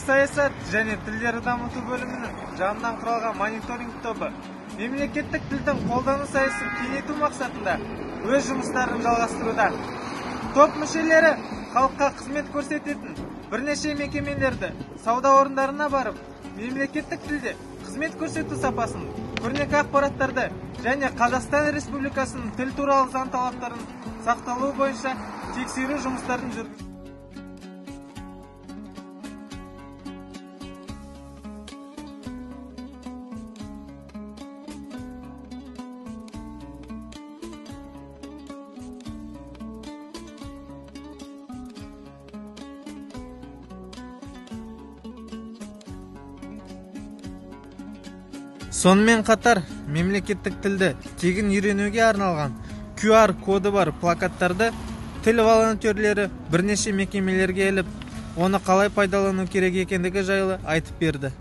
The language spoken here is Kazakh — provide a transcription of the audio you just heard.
саясат және тілдерді дамыту бөлімінің жанынан құралған мониторинг тобы мемлекеттік тілдің қолданыс аясын кеңейту мақсатында өз жұмыстарын жалғастыруда. Топ мүшелері халыққа қызмет көрсететін бірнеше мекемелерді, сауда орындарына барып, мемлекеттік тілде қызмет көрсету сапасын, көрнекі ақпараттарды және Қазақстан Республикасының тіл туралы заң талаптарын сақталуы бойынша тексеру жұмыстарын жүргізді. Сонымен қатар, мемлекеттік тілді тегін үйренуге арналған QR коды бар плакаттарды тіл волонтерлері бірнеше мекемелерге еліп, оны қалай пайдалану керек екендігі жайлы айтып берді.